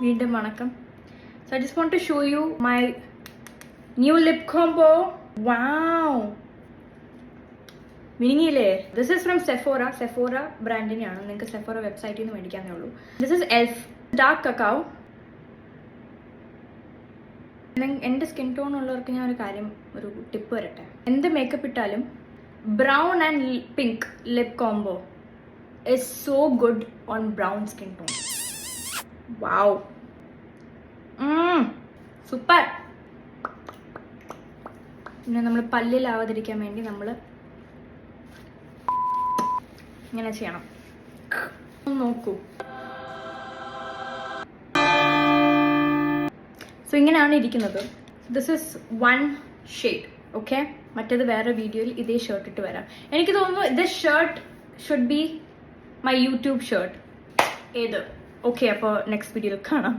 വീണ്ടും വണക്കം. So I just want to show you my new lip combo. Wow, മിനിങ്ങിയില്ലേ? This is from Sephora ബ്രാൻഡിനെയാണ്. നിങ്ങൾക്ക് Sephora വെബ്സൈറ്റിൽ നിന്ന് മേടിക്കാനേ ഉള്ളൂ. This is elf dark cacao. എൻ്റെ സ്കിൻ ടോൺ ഉള്ളവർക്ക് ഞാൻ ഒരു ടിപ്പ് തരട്ടെ. എന്ത് മേക്കപ്പ് ഇട്ടാലും brown and pink lip combo is so good on brown skin tone. Wow. Super. പിന്നെ നമ്മൾ പല്ലിലാവാതിരിക്കാൻ വേണ്ടി നമ്മൾ ഇങ്ങനെ ചെയ്യണം. നോക്കൂ. സോ ഇങ്ങനെയാണ് ഇരിക്കുന്നത്. This is one shade. Okay, മറ്റേത് വേറെ വീഡിയോയിൽ ഇതേ ഷർട്ട് ഇട്ട് വരാം. എനിക്ക് തോന്നുന്നു this shirt should be my YouTube shirt. ഏത്? ഓക്കെ, അപ്പോൾ നെക്സ്റ്റ് വീഡിയോയിൽ കാണാം.